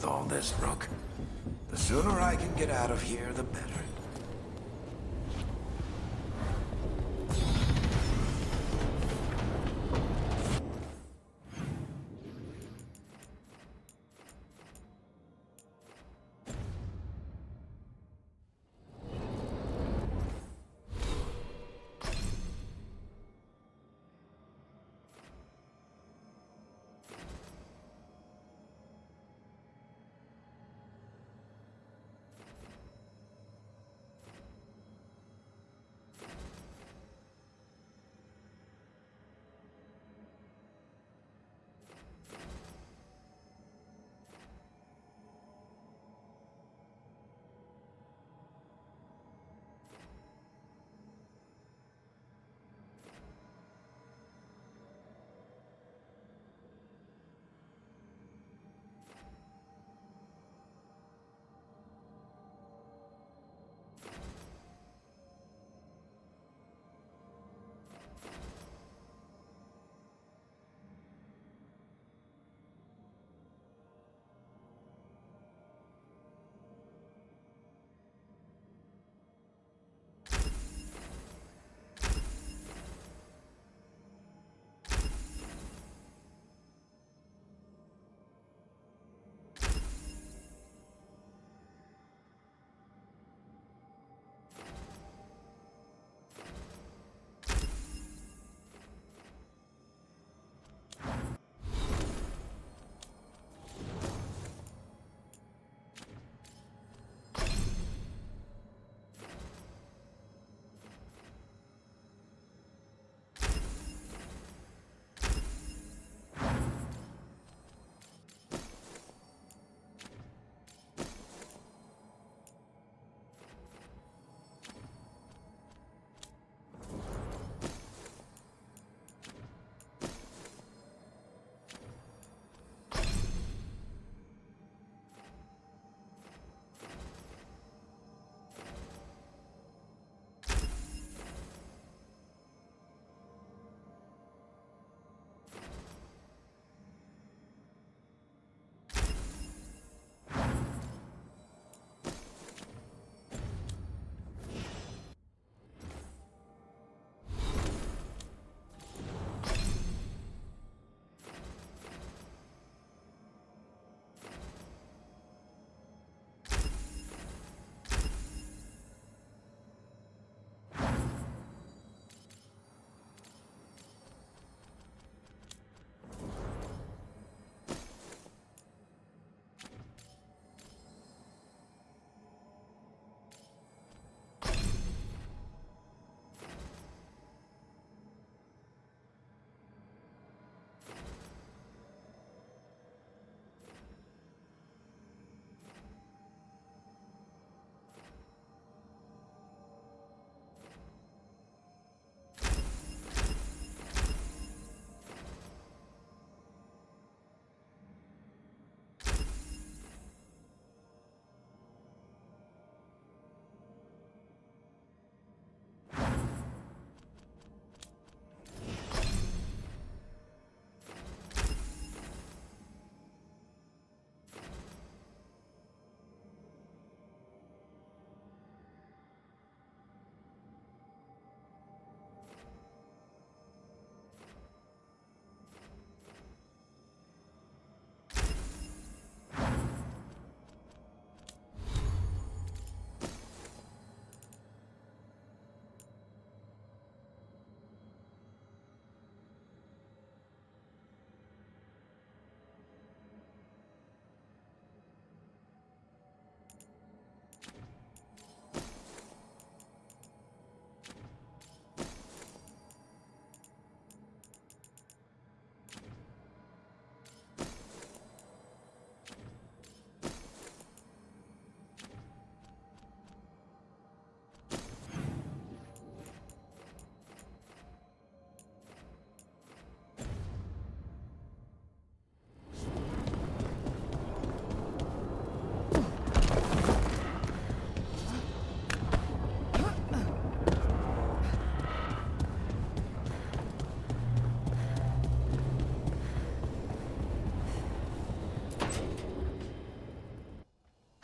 with all this, Rook. The sooner I can get out of here, the better.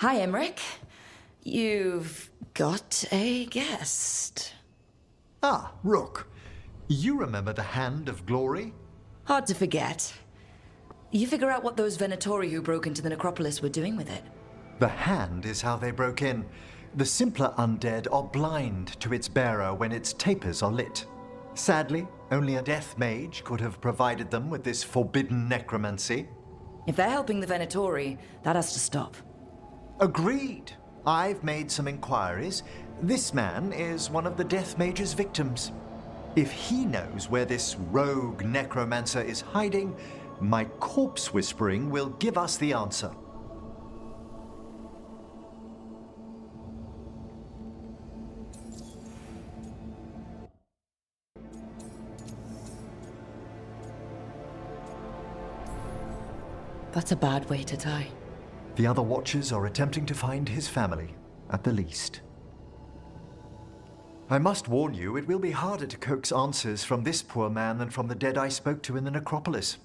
Hi, Emmerich. You've got a guest. Ah, Rook. You remember the Hand of Glory? Hard to forget. You figure out what those Venatori who broke into the necropolis were doing with it. The Hand is how they broke in. The simpler undead are blind to its bearer when its tapers are lit. Sadly, only a death mage could have provided them with this forbidden necromancy. If they're helping the Venatori, that has to stop. Agreed. I've made some inquiries. This man is one of the death mage's victims. If he knows where this rogue necromancer is hiding, my corpse whispering will give us the answer. That's a bad way to die. The other Watchers are attempting to find his family, at the least. I must warn you, it will be harder to coax answers from this poor man than from the dead I spoke to in the necropolis.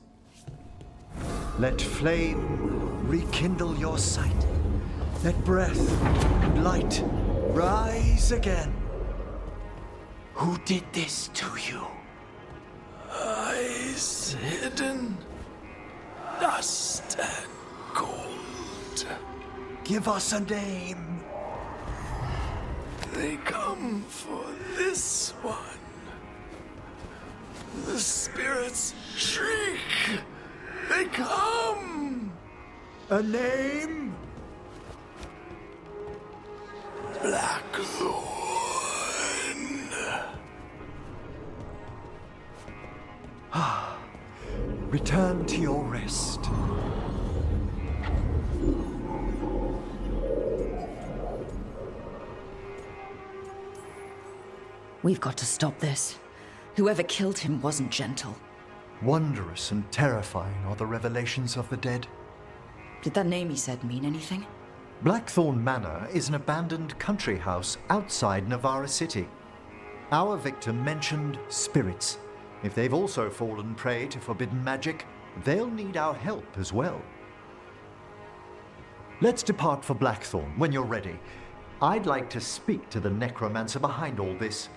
Let flame rekindle your sight. Let breath and light rise again. Who did this to you? Eyes hidden, dust and gold. Give us a name. They come for this one. The spirits shriek. They come. A name? Blackthorn. Return to your rest. We've got to stop this. Whoever killed him wasn't gentle. Wondrous and terrifying are the revelations of the dead. Did that name he said mean anything? Blackthorn Manor is an abandoned country house outside Navarra City. Our victim mentioned spirits. If they've also fallen prey to forbidden magic, they'll need our help as well. Let's depart for Blackthorn when you're ready. I'd like to speak to the necromancer behind all this.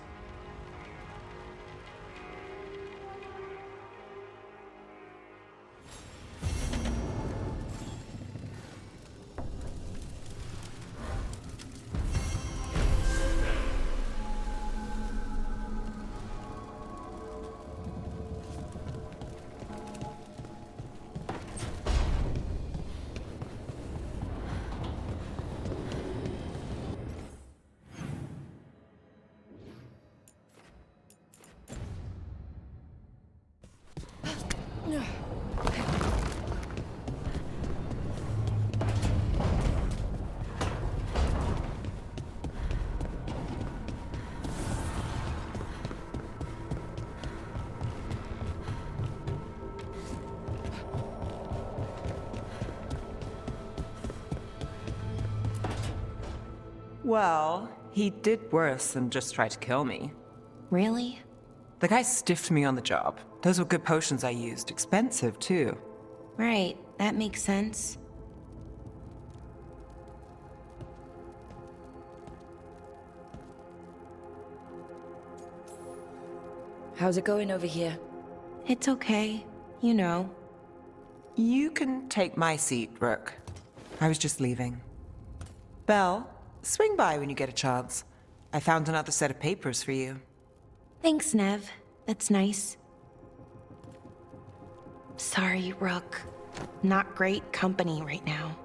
Well, he did worse than just try to kill me. Really? The guy stiffed me on the job. Those were good potions I used. Expensive, too. Right, that makes sense. How's it going over here? It's okay. You know. You can take my seat, Rook. I was just leaving. Belle, swing by when you get a chance. I found another set of papers for you. Thanks, Nev. That's nice. Sorry, Rook. Not great company right now.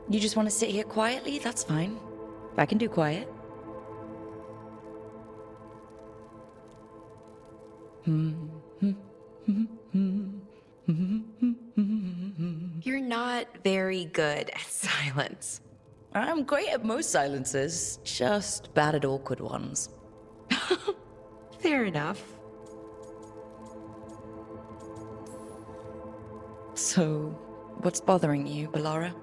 You just want to sit here quietly? That's fine. I can do quiet. You're not very good at silence. I'm great at most silences, just bad at awkward ones. Fair enough. So, what's bothering you, Bellara?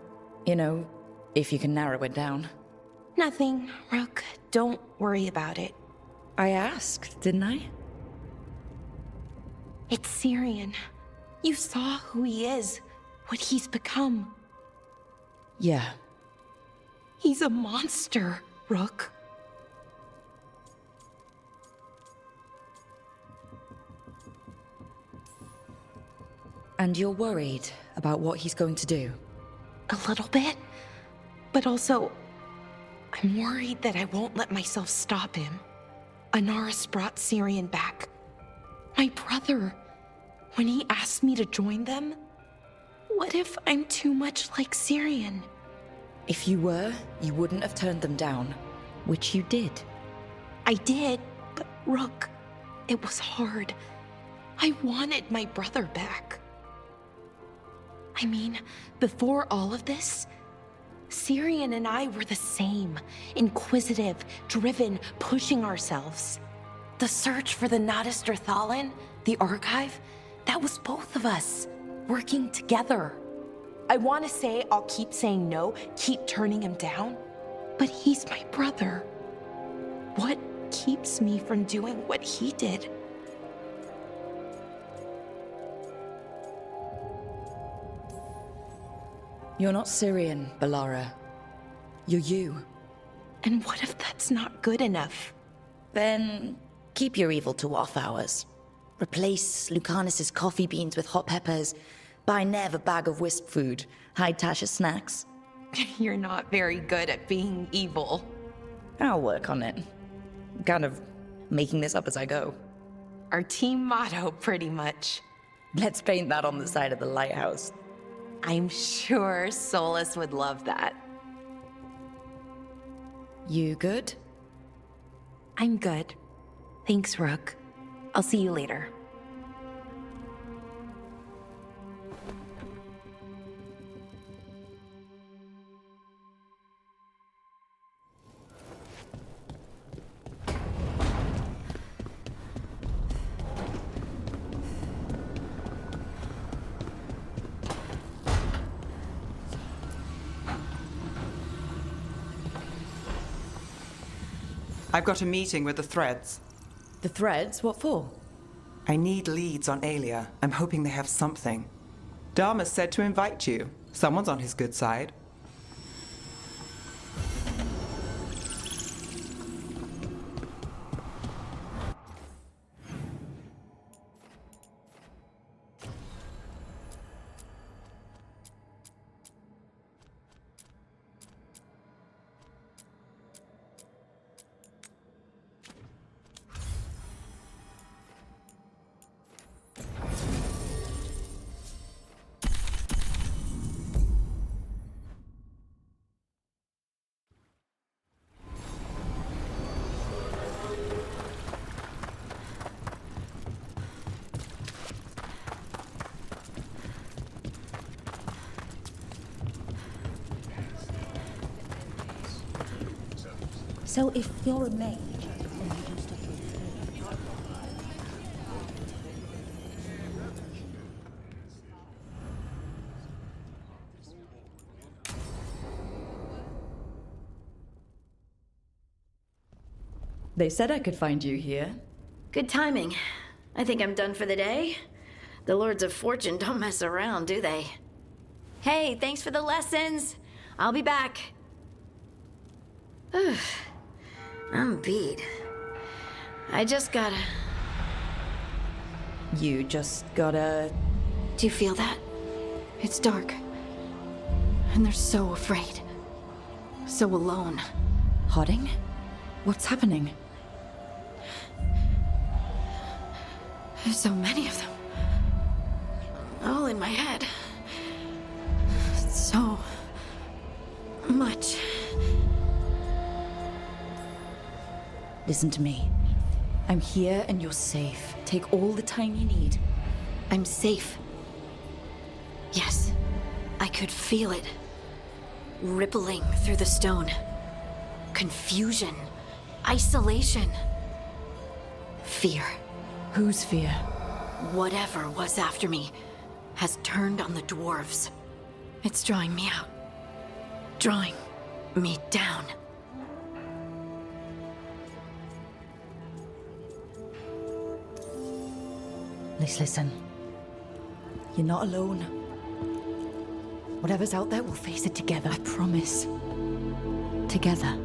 You know, if you can narrow it down. Nothing, Rook. Don't worry about it. I asked, didn't I? It's Syrian. You saw who he is, what he's become. Yeah. He's a monster, Rook. And you're worried about what he's going to do? A little bit. But also, I'm worried that I won't let myself stop him. Anaris brought Syrian back. My brother. When he asked me to join them, what if I'm too much like Syrian? If you were, you wouldn't have turned them down, which you did. I did, but Rook, it was hard. I wanted my brother back. I mean, before all of this, Syrian and I were the same. Inquisitive, driven, pushing ourselves. The search for the Nadister Thalin, the archive, that was both of us, working together. I want to say I'll keep saying no, keep turning him down, but he's my brother. What keeps me from doing what he did? You're not Syrian, Balara. You're you. And what if that's not good enough? Then keep your evil to off hours. Replace Lucanus's coffee beans with hot peppers. Buy Nev a bag of wisp food. Hide Tash's snacks. You're not very good at being evil. I'll work on it. I'm kind of making this up as I go. Our team motto, pretty much. Let's paint that on the side of the lighthouse. I'm sure Solus would love that. You good? I'm good. Thanks, Rook. I'll see you later. I've got a meeting with the Threads. The threads? What for? I need leads on Aelia. I'm hoping they have something. Dharma said to invite you. Someone's on his good side. So if you're a mage, they said I could find you here. Good timing. I think I'm done for the day. The Lords of Fortune don't mess around, do they? Hey, thanks for the lessons. I'll be back. I'm beat. I just gotta... You just gotta... Do you feel that? It's dark. And they're so afraid. So alone. Hodding? What's happening? There's so many of them. All in my head. So... much. Listen to me. I'm here and you're safe. Take all the time you need. I'm safe. Yes, I could feel it. Rippling through the stone. Confusion. Isolation. Fear. Whose fear? Whatever was after me has turned on the dwarves. It's drawing me out. Drawing me down. Please listen. You're not alone. Whatever's out there, we'll face it together. I promise. Together.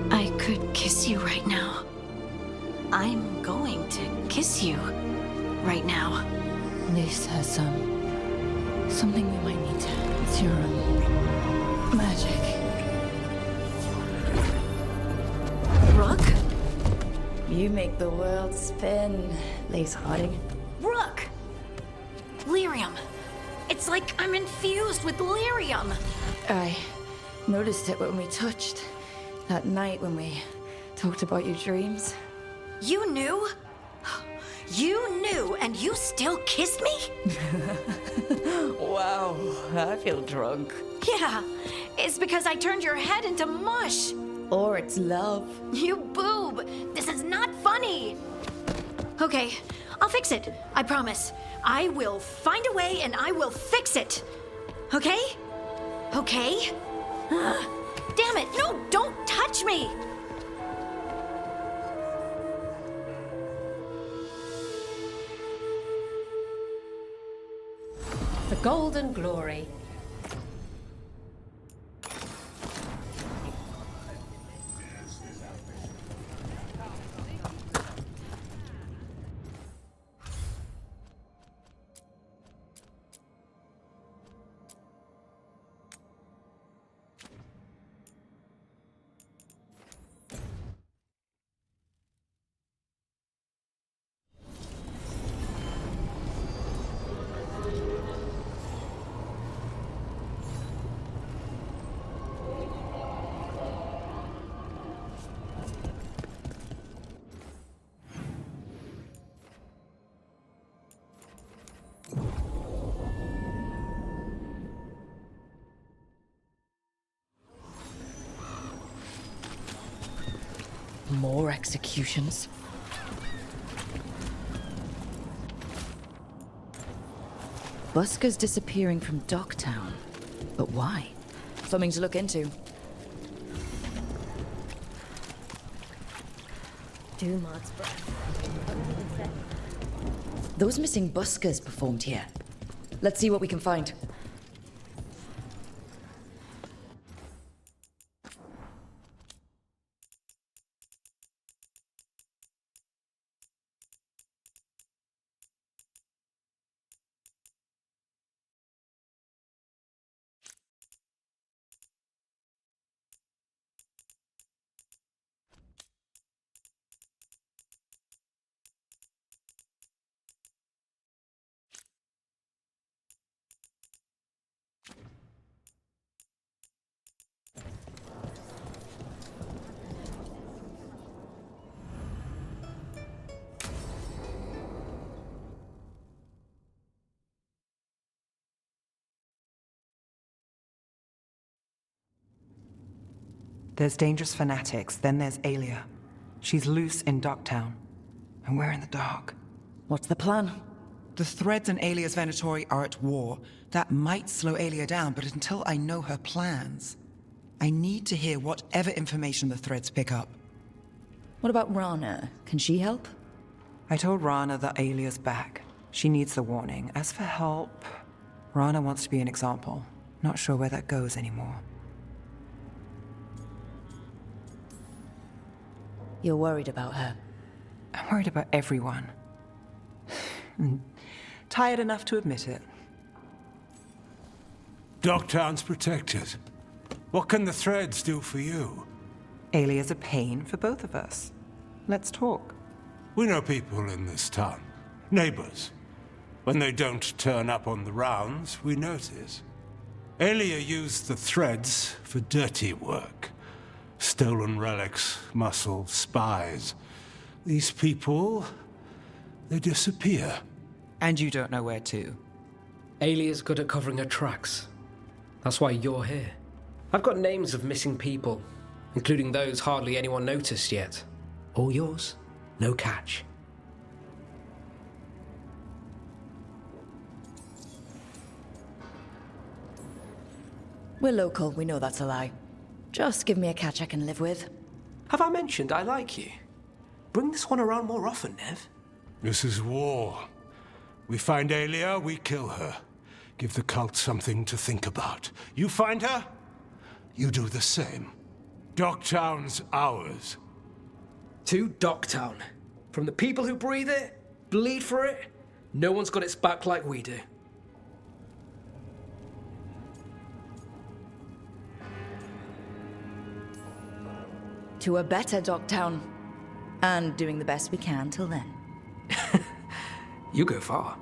I could kiss you right now. I'm going to kiss you right now. This has something we might need to. It's your magic. Rook? You make the world spin, Lace Harding. Rook! Lyrium. It's like I'm infused with lyrium. I noticed it when we touched. That night when we talked about your dreams. You knew? You knew, and you still kissed me? Wow, I feel drunk. Yeah, it's because I turned your head into mush. Or it's love. You boob! This is not funny! Okay, I'll fix it. I promise. I will find a way and I will fix it. Okay? Okay? Damn it! No, don't touch me! The golden glory. More executions. Busker's disappearing from Docktown. But why? Something to look into. Dumod's breath. Those missing buskers performed here. Let's see what we can find. There's dangerous fanatics, then there's Aelia. She's loose in Docktown, and we're in the dark. What's the plan? The Threads and Aelia's Venatori are at war. That might slow Aelia down, but until I know her plans, I need to hear whatever information the Threads pick up. What about Rana? Can she help? I told Rana that Aelia's back. She needs the warning. As for help, Rana wants to be an example. Not sure where that goes anymore. You're worried about her. I'm worried about everyone. Tired enough to admit it. Docktown's protected. What can the Threads do for you? Aelia's a pain for both of us. Let's talk. We know people in this town. Neighbors. When they don't turn up on the rounds, we notice. Aelia used the Threads for dirty work. Stolen relics, muscle, spies. These people, they disappear. And you don't know where to. Aelia's good at covering her tracks. That's why you're here. I've got names of missing people, including those hardly anyone noticed yet. All yours, no catch. We're local, we know that's a lie. Just give me a catch I can live with. Have I mentioned I like you? Bring this one around more often, Nev. This is war. We find Aelia, we kill her. Give the cult something to think about. You find her, you do the same. Docktown's ours. To Docktown. From the people who breathe it, bleed for it, no one's got its back like we do. To a better Docktown. And doing the best we can till then. You go far.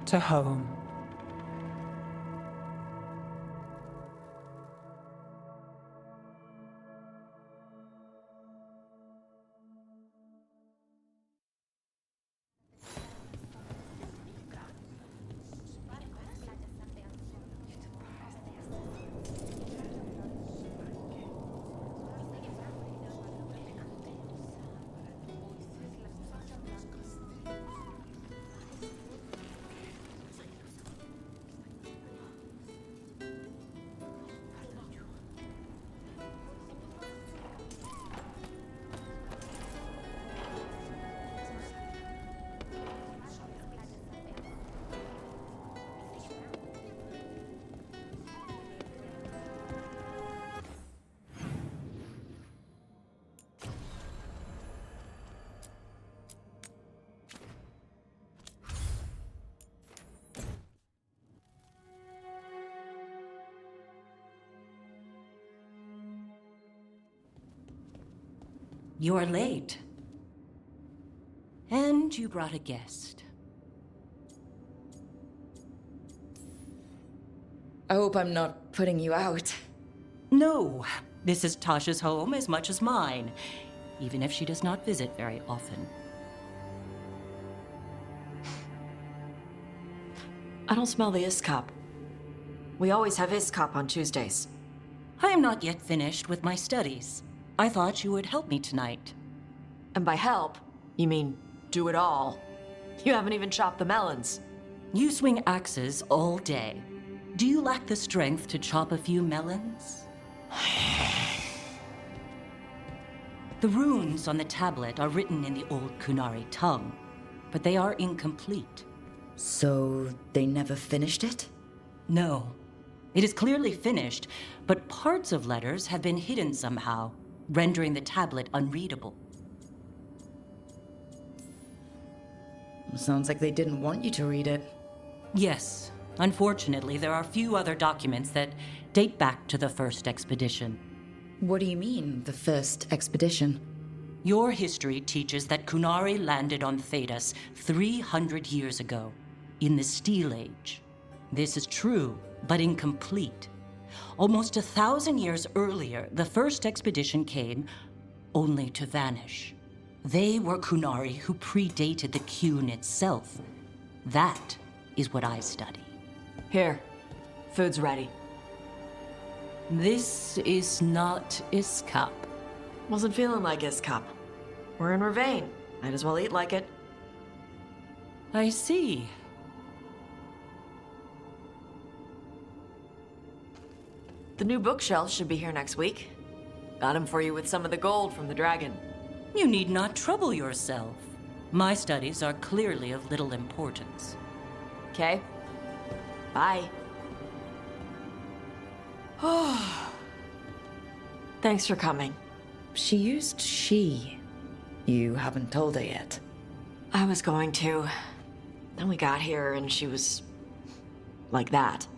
To home. You're late. And you brought a guest. I hope I'm not putting you out. No, this is Taash's home as much as mine, even if she does not visit very often. I don't smell the Iskop. We always have Iskop on Tuesdays. I am not yet finished with my studies. I thought you would help me tonight. And by help, you mean do it all. You haven't even chopped the melons. You swing axes all day. Do you lack the strength to chop a few melons? The runes on the tablet are written in the old Kunari tongue, but they are incomplete. So they never finished it? No. It is clearly finished, but parts of letters have been hidden somehow, rendering the tablet unreadable. Sounds like they didn't want you to read it. Yes. Unfortunately, there are few other documents that date back to the first expedition. What do you mean, the first expedition? Your history teaches that Kunari landed on Thedas 300 years ago, in the Steel Age. This is true, but incomplete. Almost 1,000 years earlier, the first expedition came only to vanish. They were Kunari who predated the Qun itself. That is what I study. Here, food's ready. This is not Iskop. Wasn't feeling like Iskop. We're in Ravane. Might as well eat like it. I see. The new bookshelves should be here next week. Got him for you with some of the gold from the dragon. You need not trouble yourself. My studies are clearly of little importance. Okay. Bye. Thanks for coming. She used she. You haven't told her yet. I was going to. Then we got here and she was like that.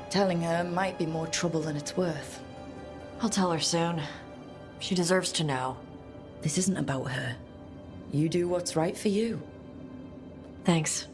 Telling her might be more trouble than it's worth. I'll tell her soon. She deserves to know. This isn't about her. You do what's right for you. Thanks.